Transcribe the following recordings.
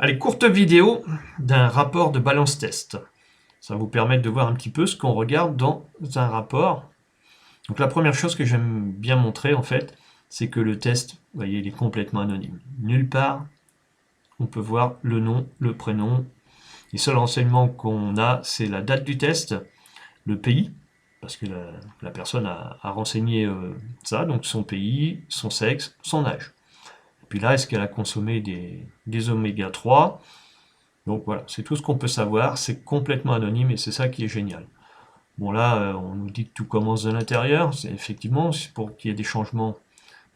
Allez, courte vidéo d'un rapport de balance test. Ça va vous permettre de voir un petit peu ce qu'on regarde dans un rapport. Donc la première chose que j'aime bien montrer en fait, c'est que le test, vous voyez, il est complètement anonyme. Nulle part, on peut voir le nom, le prénom. Les seuls renseignements qu'on a, c'est la date du test, le pays, parce que la personne a renseigné ça, donc son pays, son sexe, son âge. Et puis là, est-ce qu'elle a consommé des oméga 3? Donc voilà, c'est tout ce qu'on peut savoir, c'est complètement anonyme et c'est ça qui est génial. Bon là, on nous dit que tout commence de l'intérieur, c'est effectivement, pour qu'il y ait des changements,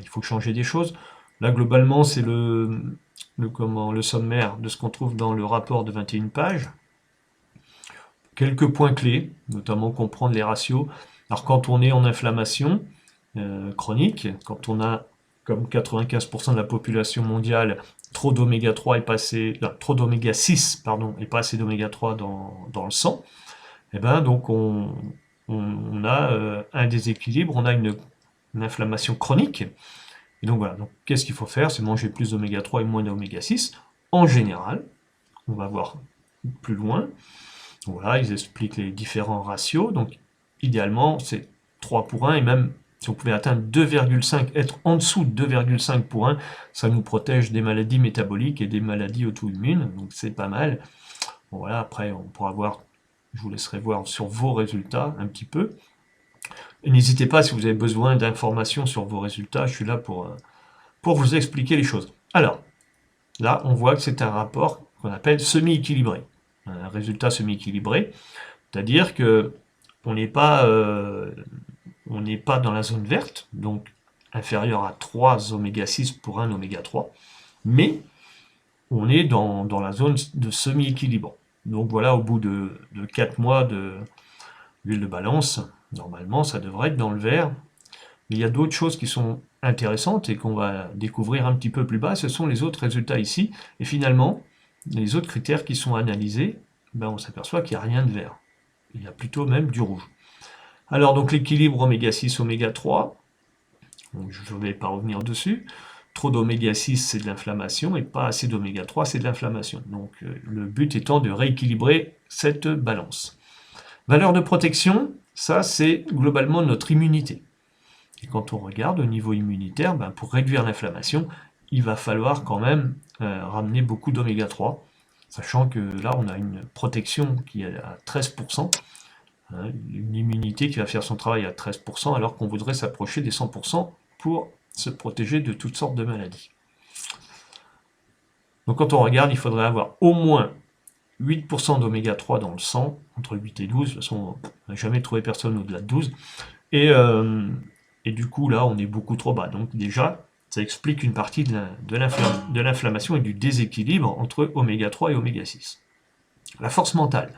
il faut changer des choses. Là, globalement, c'est le sommaire de ce qu'on trouve dans le rapport de 21 pages. Quelques points clés, notamment comprendre les ratios. Alors quand on est en inflammation chronique, quand on a comme 95% de la population mondiale trop d'oméga 3 trop d'oméga 6 pardon, et pas assez d'oméga 3 dans le sang, et ben donc on a un déséquilibre, on a une inflammation chronique. Et donc voilà, donc qu'est-ce qu'il faut faire? C'est manger plus d'oméga 3 et moins d'oméga 6 en général. On va voir plus loin. Voilà, ils expliquent les différents ratios. Donc idéalement, c'est 3 pour 1 et même si on pouvait atteindre 2,5, être en dessous de 2,5 pour 1, ça nous protège des maladies métaboliques et des maladies auto-immunes, donc c'est pas mal. Bon, voilà, après, on pourra voir, je vous laisserai voir sur vos résultats un petit peu. Et n'hésitez pas, si vous avez besoin d'informations sur vos résultats, je suis là pour vous expliquer les choses. Alors, là, on voit que c'est un rapport qu'on appelle semi-équilibré. Un résultat semi-équilibré, c'est-à-dire que on n'est pas dans la zone verte, donc inférieur à 3 oméga 6 pour 1 oméga 3, mais on est dans la zone de semi-équilibre. Donc voilà, au bout de 4 mois d'huile de balance, normalement ça devrait être dans le vert. Mais il y a d'autres choses qui sont intéressantes et qu'on va découvrir un petit peu plus bas, ce sont les autres résultats ici. Et finalement, les autres critères qui sont analysés, ben on s'aperçoit qu'il n'y a rien de vert. Il y a plutôt même du rouge. Alors donc l'équilibre oméga 6, oméga 3, je ne vais pas revenir dessus. Trop d'oméga 6 c'est de l'inflammation et pas assez d'oméga 3 c'est de l'inflammation. Donc le but étant de rééquilibrer cette balance. Valeur de protection, ça c'est globalement notre immunité. Et quand on regarde au niveau immunitaire, ben, pour réduire l'inflammation, il va falloir quand même ramener beaucoup d'oméga 3, sachant que là on a une protection qui est à 13%, une immunité qui va faire son travail à 13%, alors qu'on voudrait s'approcher des 100% pour se protéger de toutes sortes de maladies. Donc quand on regarde, il faudrait avoir au moins 8% d'oméga 3 dans le sang, entre 8 et 12, de toute façon on n'a jamais trouvé personne au-delà de 12, et du coup là on est beaucoup trop bas. Donc déjà, ça explique une partie de l'inflammation et du déséquilibre entre oméga 3 et oméga 6. La force mentale.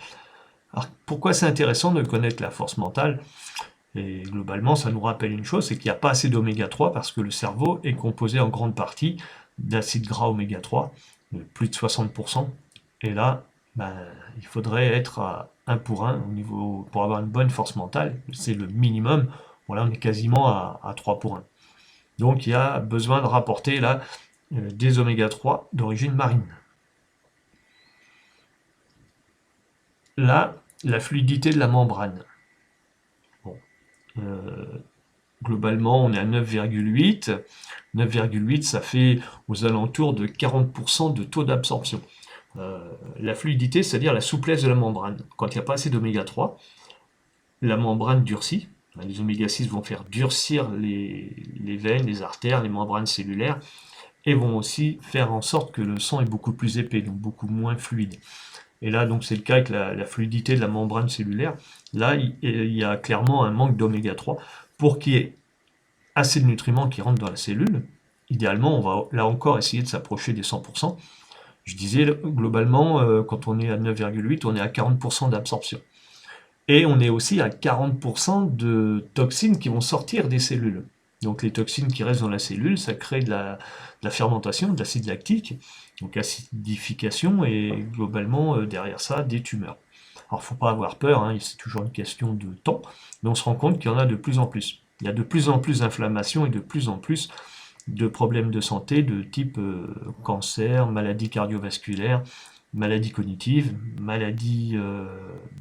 Alors, pourquoi c'est intéressant de connaître la force mentale? Et globalement, ça nous rappelle une chose, c'est qu'il n'y a pas assez d'oméga 3 parce que le cerveau est composé en grande partie d'acides gras oméga 3, de plus de 60%. Et là, ben, il faudrait être à 1 pour 1 pour avoir une bonne force mentale, c'est le minimum. Voilà, on est quasiment à 3 pour 1. Donc il y a besoin de rapporter là des oméga 3 d'origine marine. Là, la fluidité de la membrane. Bon. Globalement, on est à 9,8. 9,8, ça fait aux alentours de 40% de taux d'absorption. La fluidité, c'est-à-dire la souplesse de la membrane. Quand il n'y a pas assez d'oméga 3, la membrane durcit. Les oméga 6 vont faire durcir les veines, les artères, les membranes cellulaires, et vont aussi faire en sorte que le sang est beaucoup plus épais, donc beaucoup moins fluide. Et là, donc c'est le cas avec la fluidité de la membrane cellulaire. Là, il y a clairement un manque d'oméga 3 pour qu'il y ait assez de nutriments qui rentrent dans la cellule. Idéalement, on va là encore essayer de s'approcher des 100%. Je disais, globalement, quand on est à 9,8, on est à 40% d'absorption. Et on est aussi à 40% de toxines qui vont sortir des cellules. Donc les toxines qui restent dans la cellule, ça crée de la fermentation, de l'acide lactique, donc acidification, et globalement, derrière ça, des tumeurs. Alors il ne faut pas avoir peur, hein, c'est toujours une question de temps, mais on se rend compte qu'il y en a de plus en plus. Il y a de plus en plus d'inflammation et de plus en plus de problèmes de santé de type cancer, maladie cardiovasculaire, maladie cognitive, maladie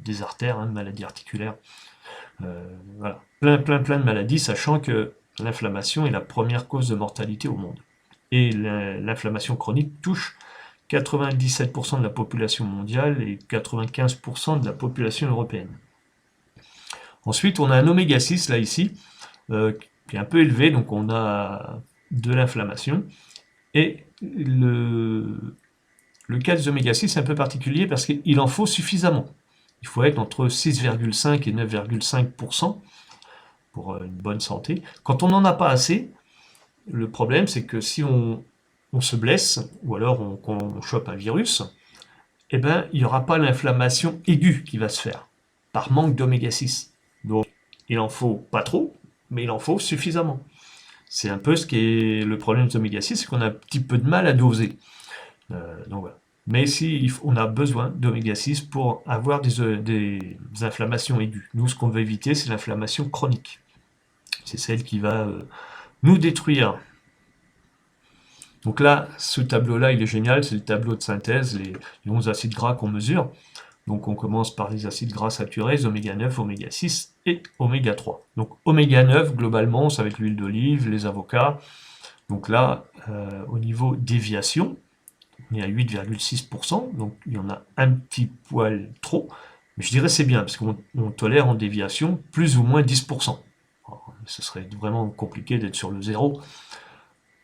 des artères, hein, maladie articulaire. Voilà. Plein de maladies, sachant que l'inflammation est la première cause de mortalité au monde. Et l'inflammation chronique touche 97% de la population mondiale et 95% de la population européenne. Ensuite, on a un oméga 6, là, ici, qui est un peu élevé, donc on a de l'inflammation. Et le cas des oméga 6 est un peu particulier parce qu'il en faut suffisamment. Il faut être entre 6,5 et 9,5% pour une bonne santé. Quand on n'en a pas assez, le problème c'est que si on se blesse, ou alors qu'on chope un virus, eh ben, il n'y aura pas l'inflammation aiguë qui va se faire, par manque d'oméga 6. Donc, il en faut pas trop, mais il en faut suffisamment. C'est un peu ce qui est le problème des oméga 6, c'est qu'on a un petit peu de mal à doser. Donc voilà. Mais si on a besoin d'oméga 6 pour avoir des inflammations aiguës. Nous, ce qu'on veut éviter, c'est l'inflammation chronique. C'est celle qui va nous détruire. Donc là, ce tableau-là, il est génial, c'est le tableau de synthèse, les 11 acides gras qu'on mesure. Donc on commence par les acides gras saturés, oméga 9, oméga 6 et oméga 3. Donc oméga 9, globalement, ça va être l'huile d'olive, les avocats. Donc là, au niveau déviation, on est à 8,6%, donc il y en a un petit poil trop. Mais je dirais c'est bien, parce qu'on tolère en déviation plus ou moins 10%. Alors, ce serait vraiment compliqué d'être sur le zéro.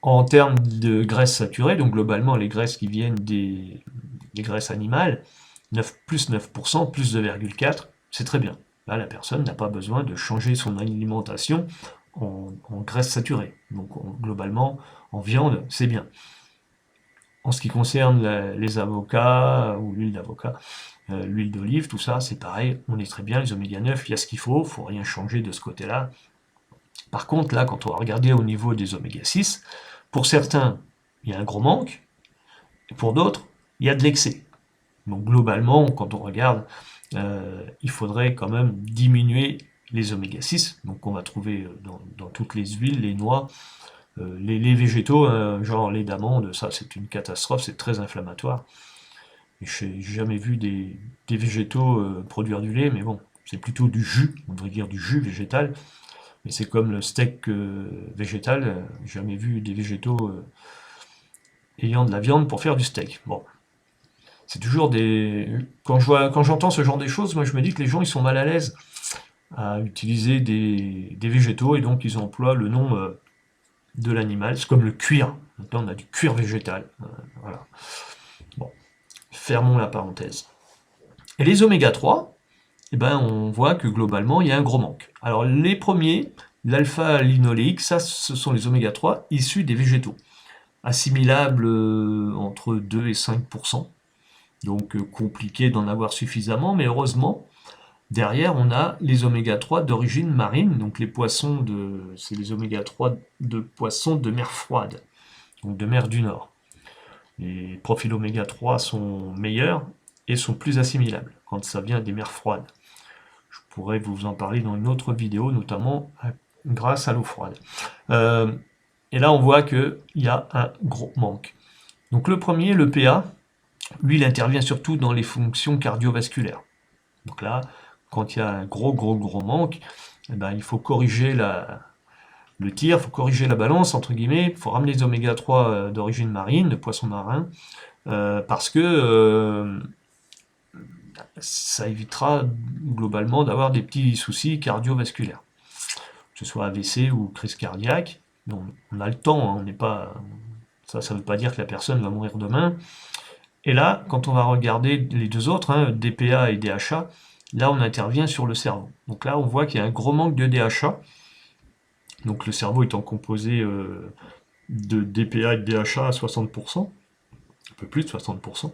En termes de graisses saturées, donc globalement les graisses qui viennent des graisses animales, 9, plus 9%, plus 2,4%, c'est très bien. Là, la personne n'a pas besoin de changer son alimentation en graisses saturées. Donc globalement, en viande, c'est bien. En ce qui concerne les avocats ou l'huile d'avocat, l'huile d'olive, tout ça, c'est pareil, on est très bien, les oméga 9, il y a ce qu'il faut rien changer de ce côté-là. Par contre, là, quand on va regarder au niveau des oméga 6, pour certains, il y a un gros manque, et pour d'autres, il y a de l'excès. Donc globalement, quand on regarde, il faudrait quand même diminuer les oméga 6, donc on va trouver dans toutes les huiles, les noix, les végétaux, genre lait d'amande, ça c'est une catastrophe, c'est très inflammatoire. Je n'ai jamais vu des végétaux produire du lait, mais bon, c'est plutôt du jus, on devrait dire du jus végétal. Mais c'est comme le steak végétal, j'ai jamais vu des végétaux ayant de la viande pour faire du steak. Bon, c'est toujours des... Quand j'entends ce genre de choses, moi je me dis que les gens ils sont mal à l'aise à utiliser des végétaux et donc ils emploient le nom de l'animal. C'est comme le cuir. Maintenant on a du cuir végétal. Voilà. Bon, fermons la parenthèse. Et les oméga 3, eh ben, on voit que globalement, il y a un gros manque. Alors les premiers, l'alpha-linoléique, ça, ce sont les oméga 3 issus des végétaux, assimilables entre 2 et 5%. Donc compliqué d'en avoir suffisamment, mais heureusement, derrière, on a les oméga 3 d'origine marine, donc les poissons c'est les oméga 3 de poissons de mer froide, donc de mer du Nord. Les profils oméga 3 sont meilleurs et sont plus assimilables quand ça vient des mers froides. Je pourrais vous en parler dans une autre vidéo, notamment grâce à l'eau froide. Et là, on voit qu'il y a un gros manque. Donc le premier, le PA, lui, il intervient surtout dans les fonctions cardiovasculaires. Donc là, quand il y a un gros manque, eh ben, il faut corriger le tir, il faut corriger la balance, entre guillemets, il faut ramener les oméga 3 d'origine marine, de poissons marins, parce que ça évitera globalement d'avoir des petits soucis cardiovasculaires, que ce soit AVC ou crise cardiaque. Donc, on a le temps, hein, on n'est pas... Ça ne veut pas dire que la personne va mourir demain. Et là, quand on va regarder les deux autres, hein, DPA et DHA, là on intervient sur le cerveau. Donc là on voit qu'il y a un gros manque de DHA. Donc le cerveau étant composé de DPA et de DHA à 60%, un peu plus de 60%.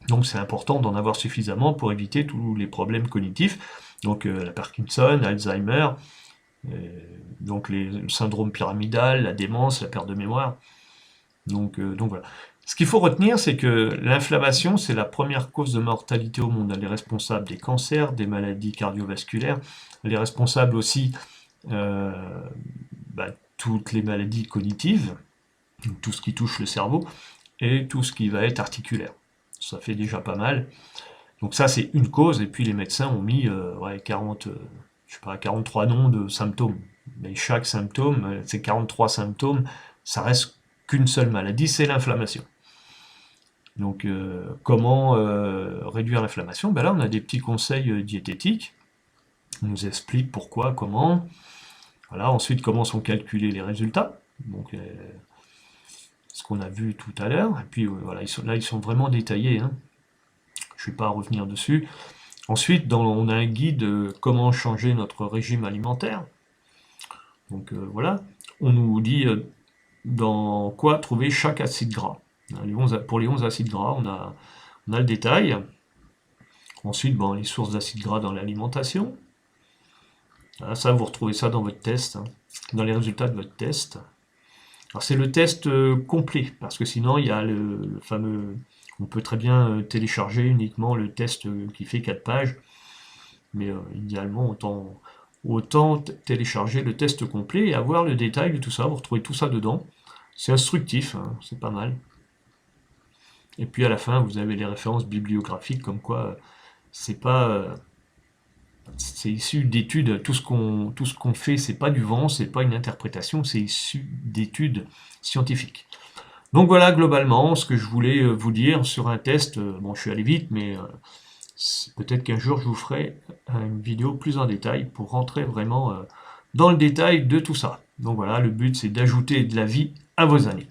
Donc c'est important d'en avoir suffisamment pour éviter tous les problèmes cognitifs, donc la Parkinson, Alzheimer, donc le syndrome pyramidal, la démence, la perte de mémoire. Donc voilà. Ce qu'il faut retenir, c'est que l'inflammation, c'est la première cause de mortalité au monde. Elle est responsable des cancers, des maladies cardiovasculaires, elle est responsable aussi toutes les maladies cognitives, tout ce qui touche le cerveau, et tout ce qui va être articulaire. Ça fait déjà pas mal. Donc ça, c'est une cause, et puis les médecins ont mis 43 noms de symptômes. Mais chaque symptôme, ces 43 symptômes, ça reste qu'une seule maladie, c'est l'inflammation. Donc comment réduire l'inflammation? Ben là, on a des petits conseils diététiques. On nous explique pourquoi, comment. Voilà. Ensuite, comment sont calculés les résultats. Donc ce qu'on a vu tout à l'heure. Et puis voilà, ils sont vraiment détaillés, hein. Je ne vais pas revenir dessus. Ensuite, on a un guide comment changer notre régime alimentaire. Donc voilà, on nous dit dans quoi trouver chaque acide gras. Pour les 11 acides gras, on a le détail. Ensuite, les sources d'acides gras dans l'alimentation. Voilà, ça, vous retrouvez ça dans votre test, hein, dans les résultats de votre test. Alors c'est le test complet, parce que sinon il y a le fameux... On peut très bien télécharger uniquement le test qui fait 4 pages, mais idéalement autant télécharger le test complet et avoir le détail de tout ça. Vous retrouvez tout ça dedans. C'est instructif, hein, c'est pas mal. Et puis à la fin, vous avez les références bibliographiques, comme quoi c'est pas... c'est issu d'études, tout ce qu'on fait, c'est pas du vent, c'est pas une interprétation, c'est issu d'études scientifiques. Donc voilà globalement ce que je voulais vous dire sur un test. Bon, je suis allé vite, mais peut-être qu'un jour je vous ferai une vidéo plus en détail pour rentrer vraiment dans le détail de tout ça. Donc voilà, le but c'est d'ajouter de la vie à vos années.